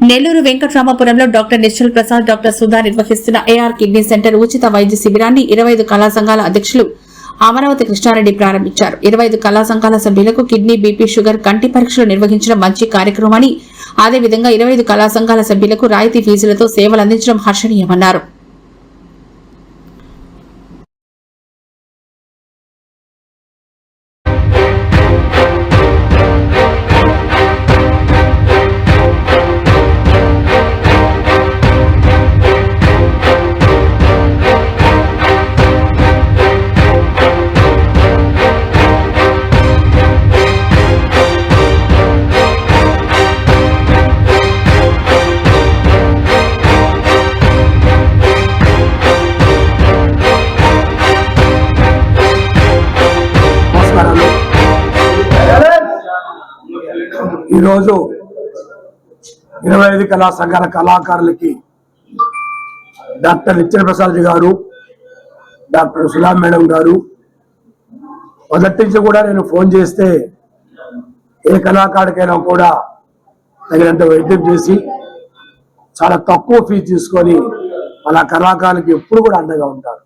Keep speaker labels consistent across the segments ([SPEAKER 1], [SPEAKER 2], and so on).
[SPEAKER 1] Nellore వెంకటరామపురంలో doctor Nischal Prasad, doctor Sudha నిర్వహిస్తున్న AR kidney centre ఉచిత వైద్య శిబిరాన్ని 25 కళా సంఘాల అధ్యక్షులు అమరావతి కృష్ణారెడ్డి ప్రారంభించారు. 25 కళా సంఘాల సభ్యులకు కిడ్నీ, బీపీ, షుగర్, కంటి పరీక్షలు నిర్వహించడం మంచి కార్యక్రమమని, అదేవిధంగా 25 కళా సంఘాల సభ్యులకు రాయితీ ఫీజులతో సేవలు అందించడం హర్షణీయమన్నారు.
[SPEAKER 2] ఈరోజు 25 కళా సంఘాల కళాకారులకి డాక్టర్ నిశ్చల్ ప్రసాద్ గారు, డాక్టర్ సుధా మేడం గారు మొదటి నుంచి కూడా నేను ఫోన్ చేస్తే ఏ కళాకారుడికైనా కూడా తగినంత వైద్యం చేసి చాలా తక్కువ ఫీజు తీసుకొని అలా కళాకారులకి ఎప్పుడు కూడా అండగా ఉంటారు.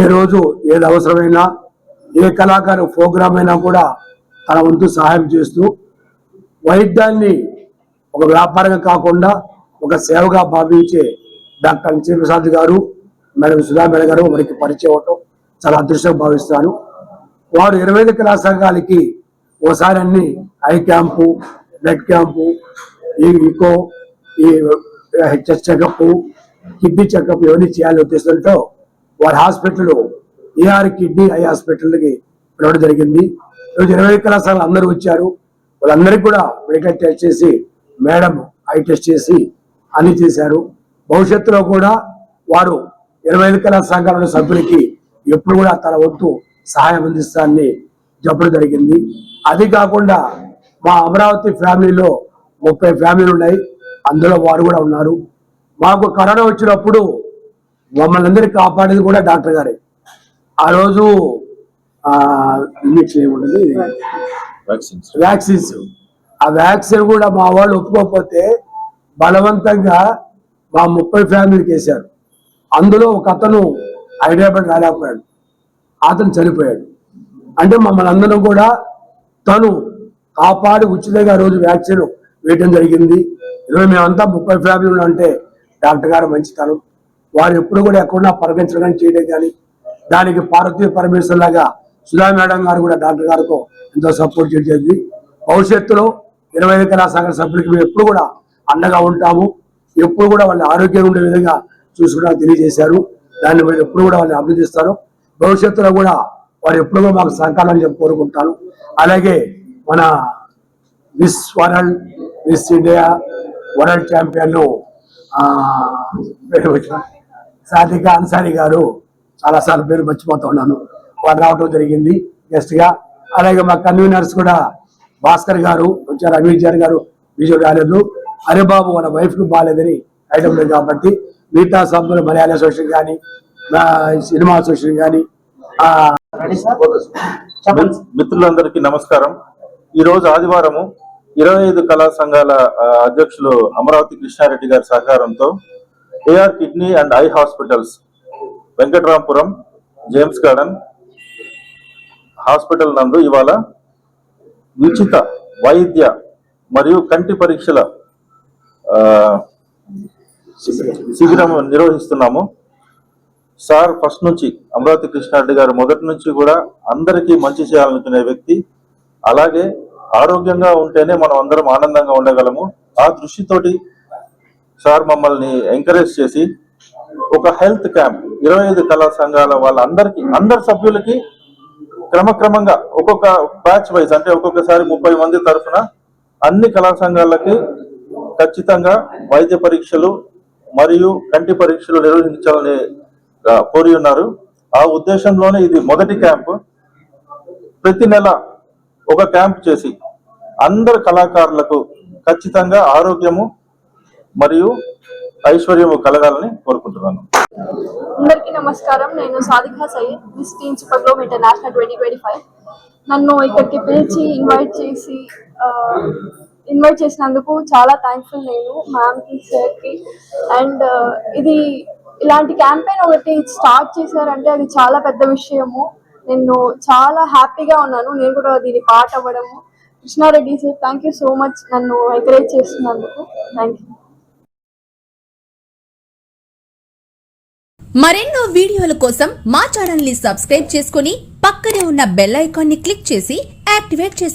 [SPEAKER 2] ఏ రోజు ఏది అవసరమైనా, ఏ కళాకారు ప్రోగ్రామ్ అయినా కూడా తన వంతు సహాయం చేస్తూ వైద్యాన్ని ఒక వ్యాపారంగా కాకుండా ఒక సేవగా భావించే డాక్టర్ నిశ్చల్ ప్రసాద్ గారు, మేడం సుధా మేడం గారు మనకి పరిచయం అవటం చాలా అదృష్టంగా భావిస్తాను. వారు 25 కళా సంఘాలకి ఓసారి అన్ని ఐ క్యాంపు, బ్లడ్ క్యాంపు, ఈ ఈకో, ఈ హెచ్ఎస్ చెకప్, కిడ్నీ చెకప్ ఇవన్నీ చేయాలని ఉద్దేశంతో వారి హాస్పిటల్ ఏఆర్ కిడ్నీ ఐ హాస్పిటల్కి పిలవడం జరిగింది. ఈరోజు 25 కళా సంఘాలు అందరూ వచ్చారు. వాళ్ళందరికీ కూడా మెడికల్ టెస్ట్ చేసి, మేడం ఐ టెస్ట్ చేసి అన్ని చేశారు. భవిష్యత్తులో కూడా వారు 25 కళా సంఘాల సభ్యులకి ఎప్పుడు కూడా తన వంతు సహాయం అందిస్తానని చెప్పడం జరిగింది. అది కాకుండా మా అమరావతి ఫ్యామిలీలో 30 ఫ్యామిలీలు ఉన్నాయి, అందులో వారు కూడా ఉన్నారు. మాకు కరోనా వచ్చినప్పుడు మమ్మల్ని అందరినీ కాపాడేది కూడా డాక్టర్ గారే. ఆ రోజు ఇంజక్షన్ ఏముండదు, వ్యాక్సిన్స్. ఆ వ్యాక్సిన్ కూడా మా వాళ్ళు ఒప్పుకోకపోతే బలవంతంగా మా 30 ఫ్యామిలీకి వేశారు. అందులో ఒక అతను హైదరాబాద్ రాలేకపోయాడు, అతను చనిపోయాడు. అంటే మమ్మల్ని అందరం కూడా తను కాపాడి ఉచితంగా రోజు వ్యాక్సిన్ వేయడం జరిగింది. ఈరోజు మేమంతా 30 ఫ్యామిలీలు అంటే డాక్టర్ గారు మంచితనం. వారు ఎప్పుడు కూడా ఎక్కడున్నా పరిగణించడం కానీ చేయడం కానీ, దానికి పార్వతీ పరమేశ్వర్ లాగా సుధా మేడం గారు కూడా డాక్టర్ గారికి ఎంతో సపోర్ట్ చేసేది. భవిష్యత్తులో 25 కళా సంఘ సభ్యులకి మేము ఎప్పుడు కూడా అండగా ఉంటాము, ఎప్పుడు కూడా వాళ్ళ ఆరోగ్యంగా ఉండే విధంగా చూసుకోవడానికి తెలియజేశారు. దాన్ని మేము ఎప్పుడు కూడా వాళ్ళని అభినందిస్తాను. భవిష్యత్తులో కూడా వారు ఎప్పుడు కూడా మాకు సహకారం చెప్పి కోరుకుంటాను. అలాగే మన miss world, miss India, world champion Sadhika Ansari గారు, చాలాసార్లు పేరు మర్చిపోతూ ఉన్నాను, వారు రావడం జరిగింది గెస్ట్ గా. అలాగే మా కన్వీనర్స్ కూడా భాస్కర్ గారు వచ్చారు, అమీర్ గారు విజయ్ రాలేదు, హరిబాబు వాళ్ళ వైఫ్ కు బాగాలేదని ఐటమ్ లేదు కాబట్టి మిగతా సభ్యులు మలయాళ అసోసియేషన్ కానీ, సినిమా అసోసియేషన్ కానీ.
[SPEAKER 3] మిత్రులందరికీ నమస్కారం. ఈ రోజు ఆదివారము 25 కళా సంఘాల అధ్యక్షులు అమరావతి కృష్ణారెడ్డి గారి సహకారంతో A R kidney and eye hospitals Venkataramapuram James Garden hospital నందు ఇవాళ ఉచిత వైద్య మరియు కంటి పరీక్షల శిబిరం నిర్వహిస్తున్నాము. సార్ ఫస్ట్ నుంచి, అమరావతి కృష్ణారెడ్డి గారు మొదటి నుంచి కూడా అందరికీ మంచి చేయాలనుకునే వ్యక్తి. అలాగే ఆరోగ్యంగా ఉంటేనే మనం అందరం ఆనందంగా ఉండగలము. ఆ దృష్టితోటి సార్ మమ్మల్ని ఎంకరేజ్ చేసి ఒక హెల్త్ క్యాంప్ 25 కళా సంఘాల వాళ్ళందరికీ, అందరి సభ్యులకి క్రమక్రమంగా ఒక్కొక్క బ్యాచ్ వైజ్, అంటే ఒక్కొక్కసారి 30 మంది తరఫున అన్ని కళా సంఘాలకి ఖచ్చితంగా వైద్య పరీక్షలు మరియు కంటి పరీక్షలు నిర్వహించాలని కోరి ఉన్నారు. ఆ ఉద్దేశంలోనే ఇది మొదటి క్యాంపు. ప్రతి నెల ఒక క్యాంప్ చేసి అందరు కళాకారులకు ఖచ్చితంగా ఆరోగ్యము మరియు ఐశ్వర్యము కలగాలని కోరుకుంటున్నాను.
[SPEAKER 4] అందరికీ నమస్కారం. నేను Sadiqa Syed, Miss Teens Program International 2025. నన్ను ఇక్కడికి పిలిచి ఇన్వైట్ చేసి ఇన్వైట్ చేసినందుకు చాలా థ్యాంక్ఫుల్ నేను మ్యామ్కి, సార్కి. అండ్ ఇది ఇలాంటి క్యాంపెయిన్ ఒకటి స్టార్ట్ చేశారంటే అది చాలా పెద్ద విషయము. నేను చాలా హ్యాపీగా ఉన్నాను నేను కూడా దీని పార్ట్ అవ్వడము. Krishna Reddy sir, thank you so much నన్ను ఎంకరేజ్ చేస్తున్నందుకు. Thank you.
[SPEAKER 5] మరెన్నో వీడియోల కోసం మా ఛానల్ ని సబ్స్క్రైబ్ చేసుకుని పక్కనే ఉన్న బెల్ ఐకాన్ ని క్లిక్ చేసి యాక్టివేట్ చేసుకోండి.